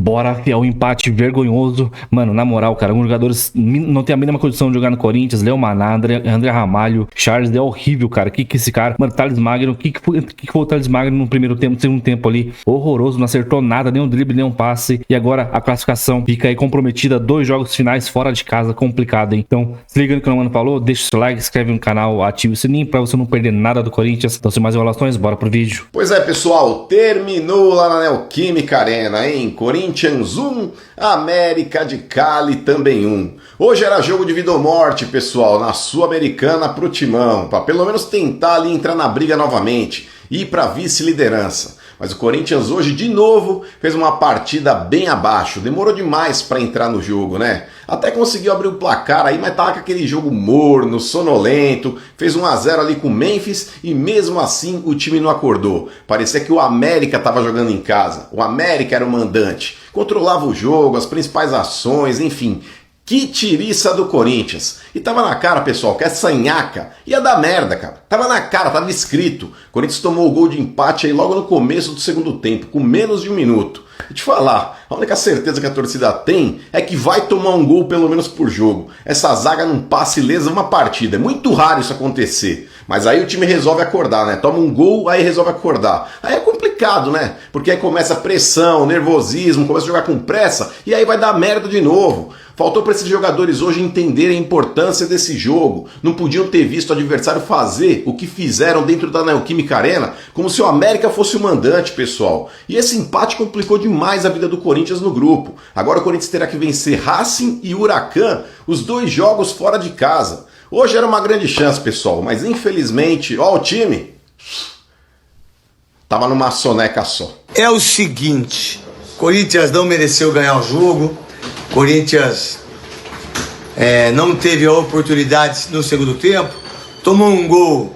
Bora, que é um empate vergonhoso. Mano, na moral, cara, alguns jogadores não tem a mínima condição de jogar no Corinthians. Léo Maná, André Ramalho, Charles é horrível, cara. Que esse cara, mano, Thales Magno, que foi o Thales Magno no primeiro tempo, no segundo tempo ali? Horroroso, não acertou nada, nem um drible, nem um passe. E agora a classificação fica aí comprometida. 2 jogos finais fora de casa, complicado, hein? Então, se liga no que o mano falou, deixa o seu like, inscreve no canal, ativa o sininho pra você não perder nada do Corinthians. Então, sem mais enrolações, bora pro vídeo. Pois é, pessoal, terminou lá na Neoquímica Arena, hein? Corinthians 1, América de Cali também 1. Hoje era jogo de vida ou morte, pessoal, na Sul-Americana pro Timão, pra pelo menos tentar ali entrar na briga novamente e ir pra vice-liderança. Mas o Corinthians hoje, de novo, fez uma partida bem abaixo. Demorou demais para entrar no jogo, né? Até conseguiu abrir o placar aí, mas tava com aquele jogo morno, sonolento. Fez 1-0 ali com o Memphis e mesmo assim o time não acordou. Parecia que o América tava jogando em casa. O América era o mandante. Controlava o jogo, as principais ações, enfim. Que tiriça do Corinthians. E tava na cara, pessoal, que essa nhaca ia dar merda, cara. Tava na cara, tava escrito. O Corinthians tomou o gol de empate aí logo no começo do segundo tempo, com menos de 1 minuto. E te falar, a única certeza que a torcida tem é que vai tomar um gol pelo menos por jogo. Essa zaga não passa ilesa uma partida. É muito raro isso acontecer. Mas aí o time resolve acordar, né? Toma um gol, aí resolve acordar. Aí é complicado, né? Porque aí começa a pressão, nervosismo, começa a jogar com pressa e aí vai dar merda de novo. Faltou para esses jogadores hoje entenderem a importância desse jogo. Não podiam ter visto o adversário fazer o que fizeram dentro da Neoquímica Arena, como se o América fosse o mandante, pessoal. E esse empate complicou demais a vida do Corinthians no grupo. Agora o Corinthians terá que vencer Racing e Huracan, os 2 jogos fora de casa. Hoje era uma grande chance, pessoal, mas infelizmente, ó, o time tava numa soneca só. É o seguinte, Corinthians não mereceu ganhar o jogo. Corinthians não teve a oportunidade no segundo tempo, tomou um gol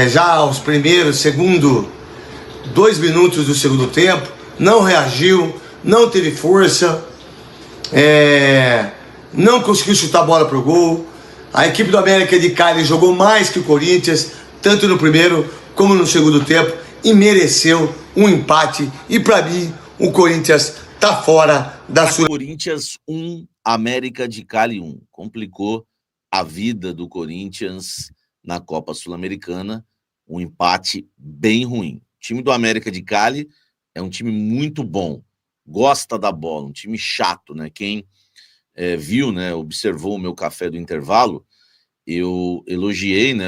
já aos segundo 2 minutos do segundo tempo, não reagiu, não teve força, não conseguiu chutar a bola pro gol. A equipe do América de Cali jogou mais que o Corinthians, tanto no primeiro como no segundo tempo, e mereceu um empate. E para mim, o Corinthians tá fora da Sul. Corinthians 1, América de Cali 1. Complicou a vida do Corinthians na Copa Sul-Americana. Um empate bem ruim. O time do América de Cali é um time muito bom. Gosta da bola, um time chato, né? Quem viu, né, observou o meu café do intervalo, eu elogiei, né,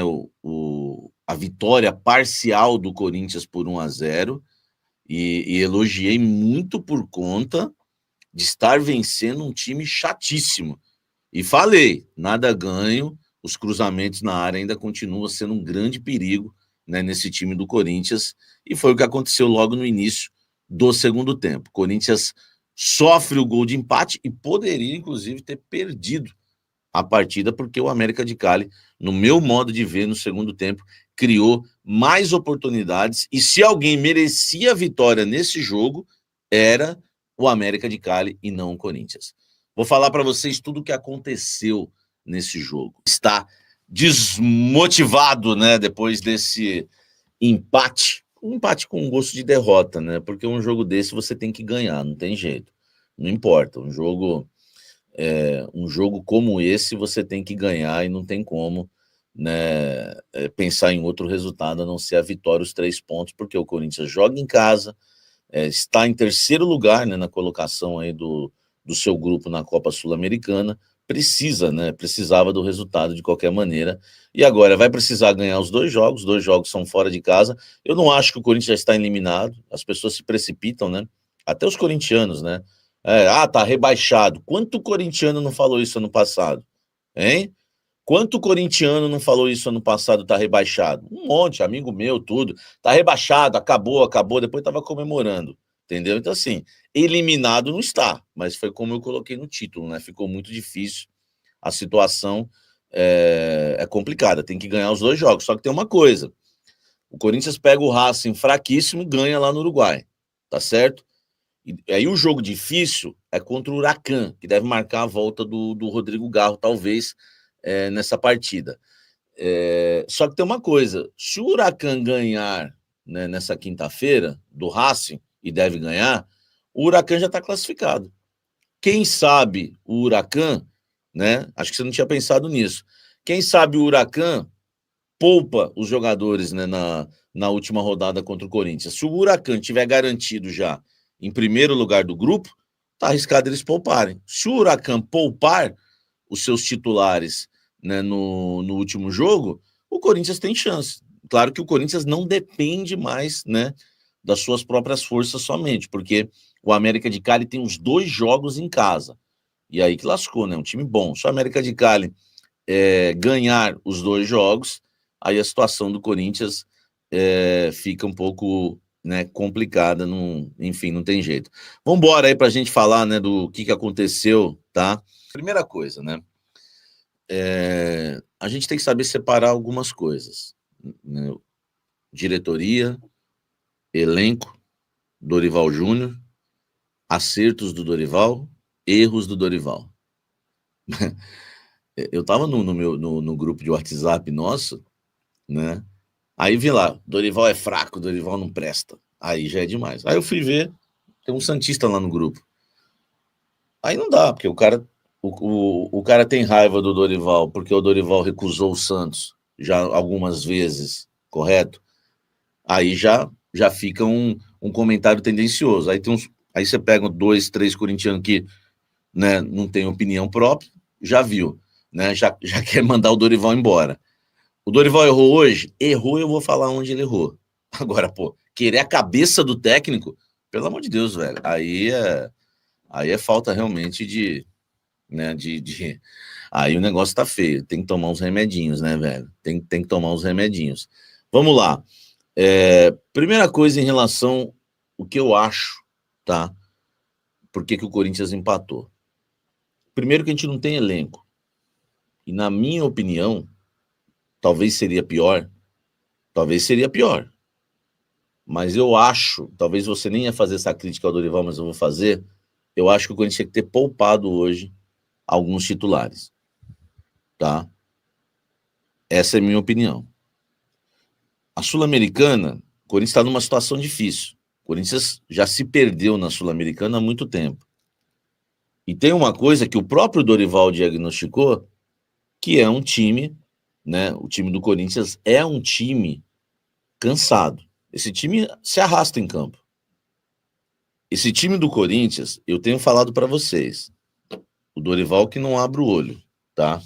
a vitória parcial do Corinthians por 1-0 e elogiei muito por conta de estar vencendo um time chatíssimo. E falei, nada ganho, os cruzamentos na área ainda continuam sendo um grande perigo, né, nesse time do Corinthians, e foi o que aconteceu logo no início do segundo tempo. O Corinthians sofre o gol de empate e poderia, inclusive, ter perdido a partida, porque o América de Cali, no meu modo de ver, no segundo tempo, criou mais oportunidades, e se alguém merecia a vitória nesse jogo, era o América de Cali e não o Corinthians. Vou falar para vocês tudo o que aconteceu nesse jogo. Está desmotivado, né, depois desse empate, um empate com gosto de derrota, né, porque um jogo desse você tem que ganhar, não tem jeito, não importa, um jogo como esse você tem que ganhar e não tem como, né, pensar em outro resultado a não ser a vitória, os 3 pontos, porque o Corinthians joga em casa, está em terceiro lugar, né, na colocação aí do seu grupo na Copa Sul-Americana, precisava do resultado de qualquer maneira, e agora vai precisar ganhar os 2 jogos são fora de casa. Eu não acho que o Corinthians já está eliminado, as pessoas se precipitam, né, até os corintianos, né, tá rebaixado. Quanto corintiano não falou isso ano passado, hein? Quanto corintiano não falou isso ano passado, tá rebaixado? Um monte, amigo meu, tudo. Tá rebaixado, acabou, depois tava comemorando, entendeu? Então, assim, eliminado não está, mas foi como eu coloquei no título, né? Ficou muito difícil, a situação é complicada, tem que ganhar os 2 jogos. Só que tem uma coisa, o Corinthians pega o Racing fraquíssimo e ganha lá no Uruguai, tá certo? E aí o jogo difícil é contra o Huracan, que deve marcar a volta do Rodrigo Garro, talvez, nessa partida. Só que tem uma coisa, se o Huracan ganhar, né, nessa quinta-feira do Racing, e deve ganhar, o Huracan já está classificado. Quem sabe o Huracan, né? Acho que você não tinha pensado nisso. Quem sabe o Huracan poupa os jogadores, né, na última rodada contra o Corinthians. Se o Huracan tiver garantido já em primeiro lugar do grupo, tá arriscado eles pouparem. Se o Huracan poupar os seus titulares, né, no último jogo, o Corinthians tem chance. Claro que o Corinthians não depende mais, né, das suas próprias forças somente, porque o América de Cali tem os 2 jogos em casa. E aí que lascou, né? Um time bom. Se o América de Cali ganhar os 2 jogos, aí a situação do Corinthians fica um pouco, né, complicada. Enfim, não tem jeito. Vamos embora aí para a gente falar, né, do que aconteceu, tá? Primeira coisa, né? A gente tem que saber separar algumas coisas, né? Diretoria, elenco, Dorival Júnior, acertos do Dorival, erros do Dorival. Eu tava no grupo de WhatsApp nosso, né? Aí vi lá, Dorival é fraco, Dorival não presta. Aí já é demais. Aí eu fui ver, tem um santista lá no grupo. Aí não dá, porque o cara tem raiva do Dorival, porque o Dorival recusou o Santos já algumas vezes, correto? Aí já fica um comentário tendencioso. Aí você pega 2, 3 corintianos que, né, não tem opinião própria, já viu, né? Já quer mandar o Dorival embora. O Dorival errou hoje? Errou, eu vou falar onde ele errou. Agora, pô, querer a cabeça do técnico, pelo amor de Deus, velho, aí é falta realmente de, né, aí o negócio tá feio, tem que tomar uns remedinhos, né, velho? Tem que tomar uns remedinhos. Vamos lá. Primeira coisa em relação ao que eu acho, tá? Por que o Corinthians empatou? Primeiro que a gente não tem elenco. E na minha opinião, talvez seria pior. Mas eu acho, talvez você nem ia fazer essa crítica ao Dorival, mas eu vou fazer. Eu acho que o Corinthians tinha que ter poupado hoje alguns titulares. Tá? Essa é a minha opinião. A Sul-Americana, o Corinthians está numa situação difícil. O Corinthians já se perdeu na Sul-Americana há muito tempo. E tem uma coisa que o próprio Dorival diagnosticou, que é um time, né? O time do Corinthians é um time cansado. Esse time se arrasta em campo. Esse time do Corinthians, eu tenho falado para vocês, o Dorival que não abre o olho, tá?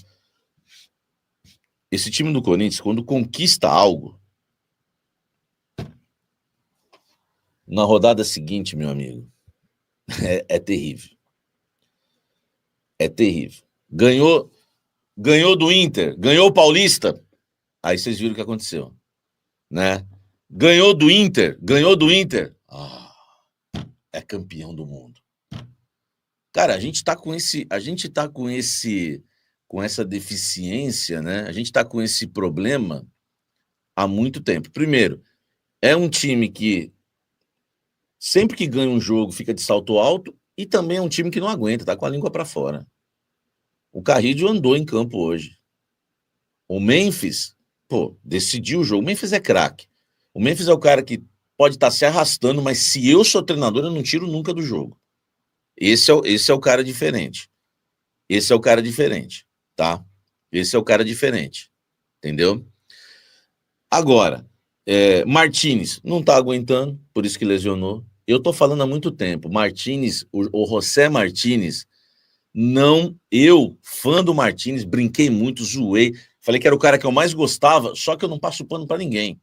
Esse time do Corinthians, quando conquista algo, na rodada seguinte, meu amigo, é terrível. É terrível. Ganhou do Inter, ganhou o Paulista, aí vocês viram o que aconteceu, né? Ganhou do Inter, é campeão do mundo. Cara, a gente tá com essa deficiência, né? A gente tá com esse problema há muito tempo. Primeiro, é um time que sempre que ganha um jogo fica de salto alto e também é um time que não aguenta, tá com a língua para fora. O Carrillo andou em campo hoje. O Memphis, pô, decidiu o jogo. O Memphis é craque. O Memphis é o cara que pode estar se arrastando, mas se eu sou treinador, eu não tiro nunca do jogo. Esse é o cara diferente. Esse é o cara diferente, tá? Esse é o cara diferente, entendeu? Agora, Martínez não tá aguentando, por isso que lesionou. Eu tô falando há muito tempo. Martínez, o José Martínez, eu, fã do Martínez, brinquei muito, zoei, falei que era o cara que eu mais gostava, só que eu não passo pano pra ninguém.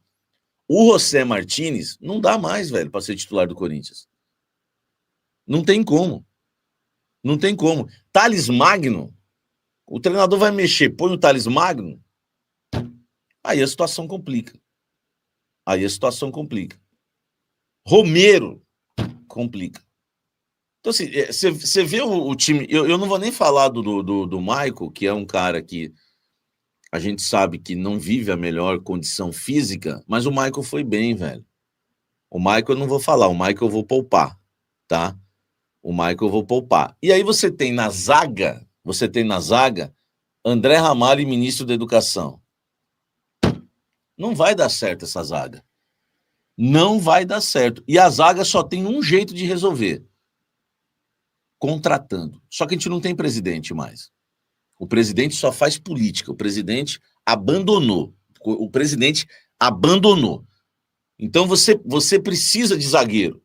O José Martínez não dá mais, velho, pra ser titular do Corinthians. Não tem como. Não tem como. Thales Magno, o treinador vai mexer, põe o Thales Magno, aí a situação complica. Romero complica. Então, assim, você vê o time. Eu não vou nem falar do Michael, que é um cara que a gente sabe que não vive a melhor condição física, mas o Michael foi bem, velho. O Michael eu não vou falar, o Michael eu vou poupar, tá? O Michael eu vou poupar. E aí você tem na zaga André Ramalho, ministro da Educação. Não vai dar certo essa zaga. Não vai dar certo. E a zaga só tem um jeito de resolver. contratando. Só que a gente não tem presidente mais. O presidente só faz política. O presidente abandonou. O presidente abandonou. Então você precisa de zagueiro.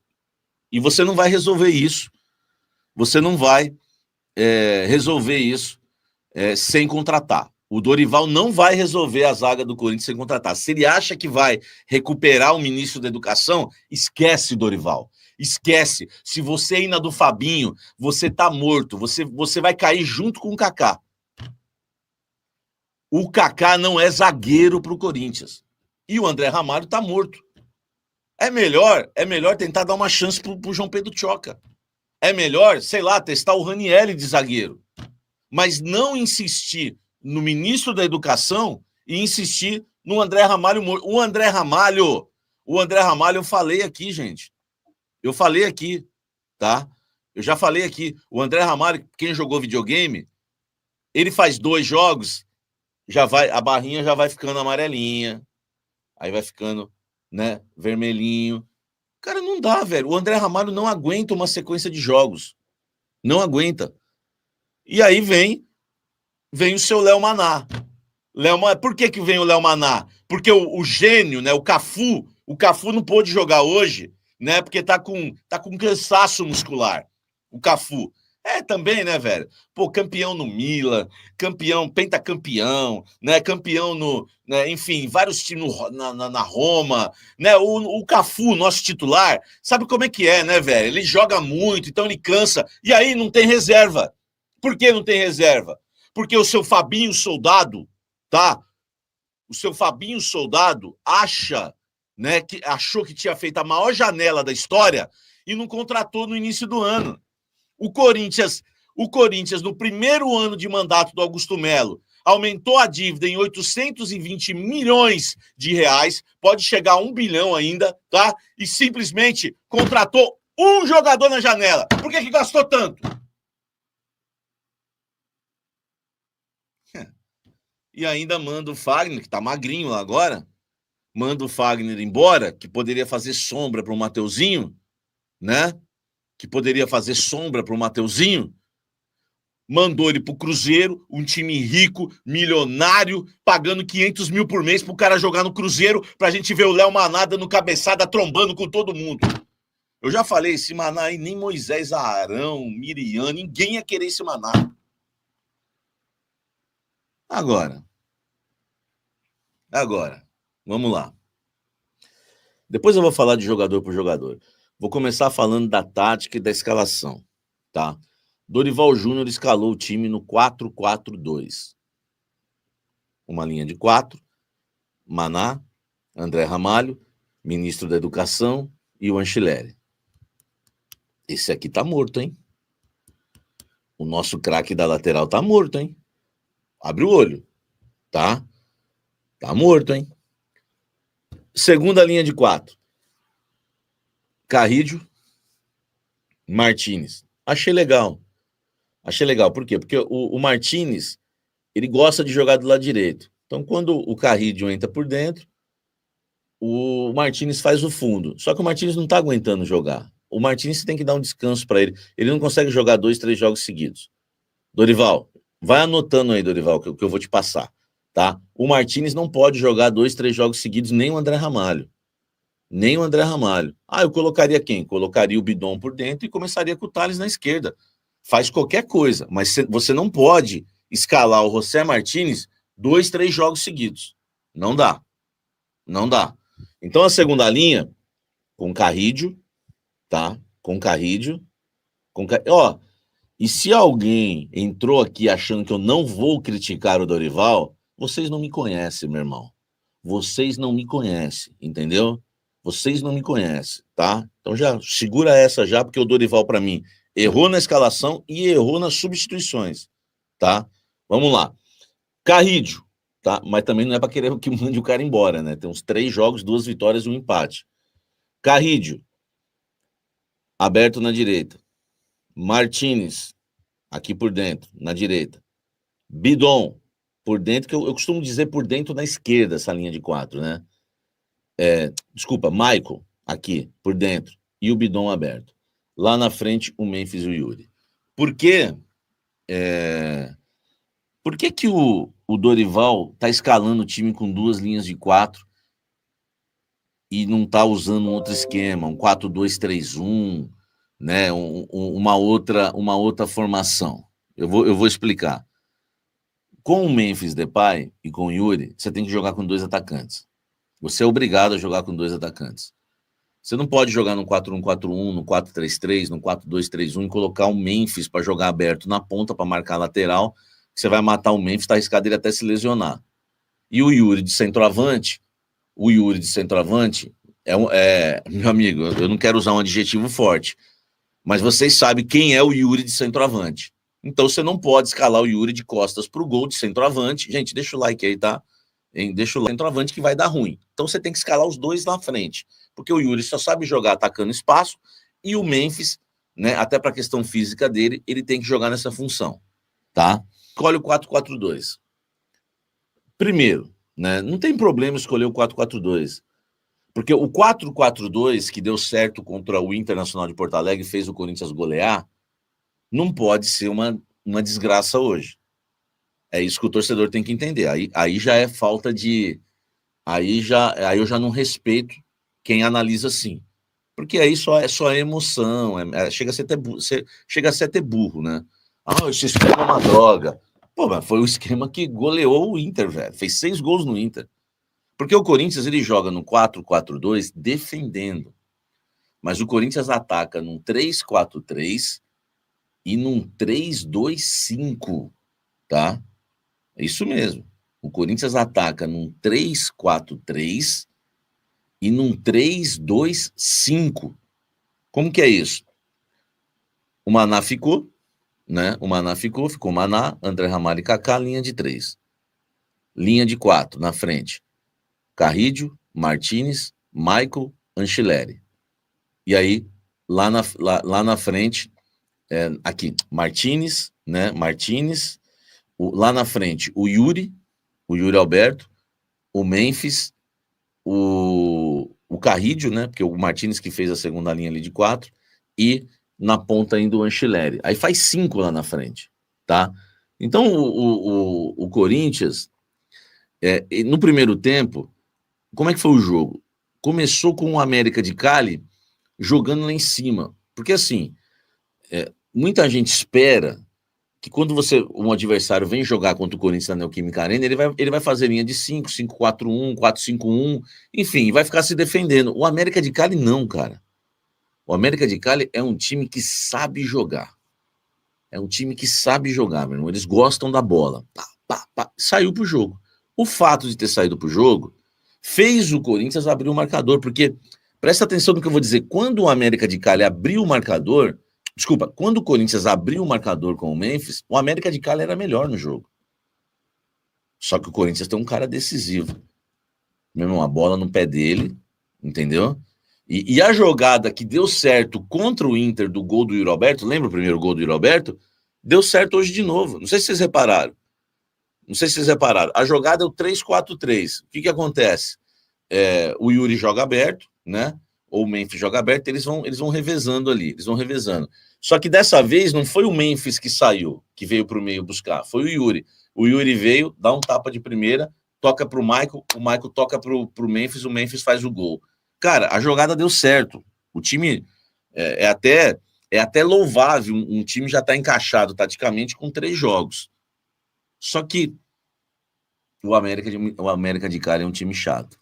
E você não vai resolver isso. Você não vai resolver isso sem contratar. O Dorival não vai resolver a zaga do Corinthians sem contratar. Se ele acha que vai recuperar o ministro da Educação, esquece o Dorival. Esquece. Se você ir na do Fabinho, você tá morto. Você vai cair junto com o Kaká. O Kaká não é zagueiro para o Corinthians. E o André Ramalho tá morto. É melhor tentar dar uma chance pro João Pedro Tchoca. É melhor, sei lá, testar o Ranieri de zagueiro. Mas não insistir no ministro da Educação e insistir no André Ramalho morto. O André Ramalho, eu falei aqui, gente. Eu falei aqui, tá? Eu já falei aqui. O André Ramalho, quem jogou videogame, ele faz 2 jogos, a barrinha já vai ficando amarelinha, aí vai ficando, né, vermelhinho. Cara, não dá, velho. O André Ramalho não aguenta uma sequência de jogos. Não aguenta. E aí vem o seu Léo Maná. Por que vem o Léo Maná? Porque o gênio, né, o Cafu não pôde jogar hoje, né, porque tá com cansaço muscular. O Cafu. Também, né, velho? Pô, campeão no Milan, pentacampeão, né? Campeão enfim, vários times na Roma, né? O Cafu, nosso titular, sabe como é que é, né, velho? Ele joga muito, então ele cansa, e aí não tem reserva. Por que não tem reserva? Porque o seu Fabinho Soldado, tá? O seu Fabinho Soldado achou que tinha feito a maior janela da história e não contratou no início do ano. O Corinthians, no primeiro ano de mandato do Augusto Melo, aumentou a dívida em 820 milhões de reais, pode chegar a 1 bilhão ainda, tá? E simplesmente contratou um jogador na janela. Por que gastou tanto? E ainda manda o Fagner, que tá magrinho lá agora, manda o Fagner embora, que poderia fazer sombra para o Mateuzinho, né? Que poderia fazer sombra para o Mateuzinho, mandou ele para o Cruzeiro, um time rico, milionário, pagando 500 mil por mês para o cara jogar no Cruzeiro, para a gente ver o Léo Maná dando cabeçada, trombando com todo mundo. Eu já falei, esse Maná aí, nem Moisés Arão, Miriam, ninguém ia querer esse Maná. Agora, vamos lá. Depois eu vou falar de jogador por jogador. Vou começar falando da tática e da escalação, tá? Dorival Júnior escalou o time no 4-4-2. Uma linha de 4, Maná, André Ramalho, ministro da Educação e o Anchileri. Esse aqui tá morto, hein? O nosso craque da lateral tá morto, hein? Abre o olho, tá? Tá morto, hein? Segunda linha de 4. Carrídio, Martínez. Achei legal. Por quê? Porque o Martínez, ele gosta de jogar do lado direito. Então, quando o Carrídio entra por dentro, o Martínez faz o fundo. Só que o Martínez não tá aguentando jogar. O Martínez tem que dar um descanso para ele. Ele não consegue jogar 2, 3 jogos seguidos. Dorival, vai anotando aí, Dorival, que eu vou te passar, tá? O Martínez não pode jogar 2, 3 jogos seguidos, nem o André Ramalho. Eu colocaria quem? Colocaria o Bidon por dentro e começaria com o Thales na esquerda. Faz qualquer coisa, mas você não pode escalar o José Martínez 2, 3 jogos seguidos. Não dá. Então a segunda linha, com Carrídio, tá? E se alguém entrou aqui achando que eu não vou criticar o Dorival, vocês não me conhecem, meu irmão. Vocês não me conhecem, entendeu? Vocês não me conhecem, tá? Então já segura essa já, porque o Dorival, para mim, errou na escalação e errou nas substituições, tá? Vamos lá. Carrídio, tá? Mas também não é para querer que mande o cara embora, né? Tem uns 3 jogos, 2 vitórias e um empate. Carrídio, aberto na direita. Martínez, aqui por dentro, na direita. Bidon, por dentro, que eu costumo dizer por dentro na esquerda, essa linha de 4, né? Michael, aqui, por dentro, e o Bidon aberto. Lá na frente, o Memphis e o Yuri. Por que que o Dorival tá escalando o time com 2 linhas de 4 e não tá usando um outro esquema, um 4-2-3-1, né, uma outra formação? Eu vou explicar. Com o Memphis Depay e com o Yuri, você tem que jogar com 2 atacantes. Você é obrigado a jogar com 2 atacantes. Você não pode jogar no 4-1-4-1, no 4-3-3, no 4-2-3-1 e colocar o Memphis para jogar aberto na ponta, para marcar a lateral, que você vai matar o Memphis, tá arriscado ele até se lesionar. E o Yuri de centroavante, meu amigo, eu não quero usar um adjetivo forte, mas vocês sabem quem é o Yuri de centroavante. Então você não pode escalar o Yuri de costas para o gol de centroavante. Gente, deixa o like aí, tá? Deixa o like, centroavante que vai dar ruim. Então você tem que escalar os 2 na frente, porque o Yuri só sabe jogar atacando espaço e o Memphis, né, até para a questão física dele, ele tem que jogar nessa função, tá? Escolhe o 4-4-2. Primeiro, né, não tem problema escolher o 4-4-2, porque o 4-4-2 que deu certo contra o Internacional de Porto Alegre e fez o Corinthians golear, não pode ser uma desgraça hoje. É isso que o torcedor tem que entender. Aí já é falta de... Aí eu já não respeito quem analisa assim. Porque aí só é emoção, chega a ser até burro, né? Esse esquema é uma droga. Pô, mas foi o esquema que goleou o Inter, velho. Fez 6 gols no Inter. Porque o Corinthians, ele joga no 4-4-2 defendendo. Mas o Corinthians ataca num 3-4-3 e num 3-2-5, tá? É isso mesmo. O Corinthians ataca num 3-4-3 e num 3-2-5. Como que é isso? O Maná ficou, né? Ficou Maná, André Ramalho e Kaká, linha de 3. Linha de 4, na frente. Carrídio, Martínez, Michael, Anchileri. E aí, lá na frente, aqui, Martínez, né? Lá na frente, o Yuri Alberto, o Memphis, o Carrídio, né? Porque o Martínez que fez a segunda linha ali de 4, e na ponta ainda o Anchileri. Aí faz 5 lá na frente, tá? Então, o Corinthians, no primeiro tempo, como é que foi o jogo? Começou com o América de Cali jogando lá em cima. Porque, assim, muita gente espera que quando um adversário vem jogar contra o Corinthians na Neoquímica Arena, ele vai fazer linha de 5, 5-4-1, 4-5-1, enfim, vai ficar se defendendo. O América de Cali não, cara. O América de Cali é um time que sabe jogar. É um time que sabe jogar, meu irmão. Eles gostam da bola. Saiu pro jogo. O fato de ter saído pro jogo fez o Corinthians abrir o marcador, porque, presta atenção no que eu vou dizer, quando o América de Cali abriu o marcador, quando o Corinthians abriu o marcador com o Memphis, o América de Cali era melhor no jogo. Só que o Corinthians tem um cara decisivo. Meu irmão, a bola no pé dele, entendeu? E a jogada que deu certo contra o Inter do gol do Yuri Alberto, lembra o primeiro gol do Yuri Alberto? Deu certo hoje de novo. Não sei se vocês repararam. A jogada é o 3-4-3. O que acontece? O Yuri joga aberto, né? Ou o Memphis joga aberto, eles vão revezando ali, Só que dessa vez não foi o Memphis que saiu, que veio para o meio buscar, foi o Yuri. O Yuri veio, dá um tapa de primeira, toca para o Michael toca para o Memphis, o Memphis faz o gol. Cara, a jogada deu certo. O time é até louvável, um time já está encaixado taticamente com 3 jogos. Só que o América de Cali é um time chato,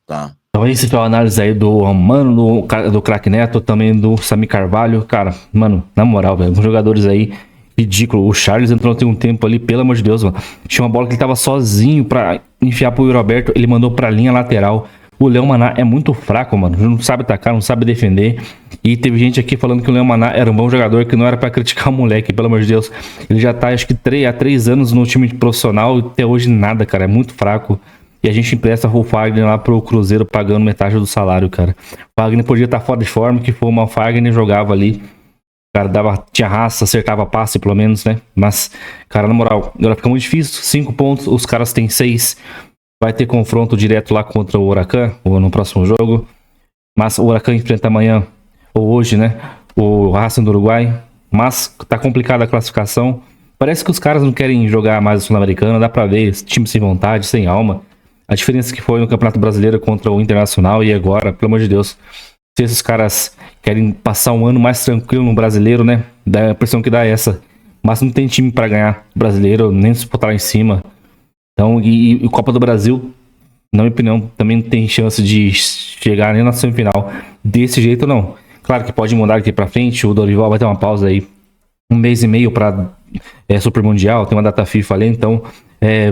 tá? Então esse foi a análise aí do Mano, do Craque Neto, também do Sami Carvalho. Cara, mano, na moral, velho, uns jogadores aí ridículo. O Charles entrou tem um tempo ali, pelo amor de Deus, mano. Tinha uma bola que ele tava sozinho pra enfiar pro Yuri Alberto, ele mandou pra linha lateral. O Léo Maná é muito fraco, mano. Não sabe atacar, não sabe defender. E teve gente aqui falando que o Léo Maná era um bom jogador, que não era pra criticar o moleque, pelo amor de Deus. Ele já tá, acho que há 3 anos no time profissional e até hoje nada, cara. É muito fraco. E a gente empresta o Fagner lá pro Cruzeiro pagando metade do salário, cara. O Fagner podia estar fora de forma, que foi uma Fagner jogava ali. O cara tinha raça, acertava passe pelo menos, né? Mas, cara, na moral, agora fica muito difícil. 5 pontos, os caras têm 6. Vai ter confronto direto lá contra o Huracan, ou no próximo jogo. Mas o Huracan enfrenta amanhã, ou hoje, né? O Racing do Uruguai. mas tá complicada a classificação. Parece que os caras não querem jogar mais a Sul-Americana, dá pra ver, esse time sem vontade, sem alma. A diferença que foi no Campeonato Brasileiro contra o Internacional e agora, pelo amor de Deus. Se esses caras querem passar um ano mais tranquilo no Brasileiro, né? Dá a impressão que dá essa. Mas não tem time pra ganhar o Brasileiro, nem disputar lá em cima. Então, e Copa do Brasil, na minha opinião, também não tem chance de chegar nem na semifinal. Desse jeito, não. Claro que pode mudar aqui pra frente, o Dorival vai ter uma pausa aí, 1 mês e meio pra Super Mundial, tem uma data FIFA ali, então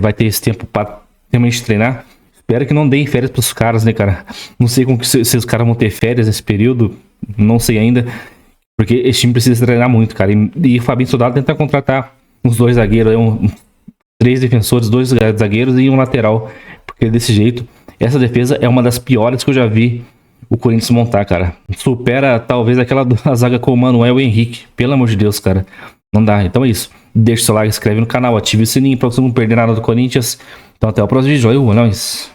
vai ter esse tempo pra realmente treinar. Espero que não deem férias pros caras, né, cara? Não sei como que se os caras vão ter férias nesse período, não sei ainda, porque esse time precisa treinar muito, cara. E o Fabinho Soldado tenta contratar uns 2 zagueiros, 3 defensores, 2 zagueiros e um lateral, porque desse jeito, essa defesa é uma das piores que eu já vi o Corinthians montar, cara. Supera talvez aquela da zaga com o Manuel Henrique. Pelo amor de Deus, cara. Não dá. Então é isso. Deixa o seu like, inscreve no canal, ative o sininho pra você não perder nada do Corinthians. Então até o próximo vídeo. É nóis.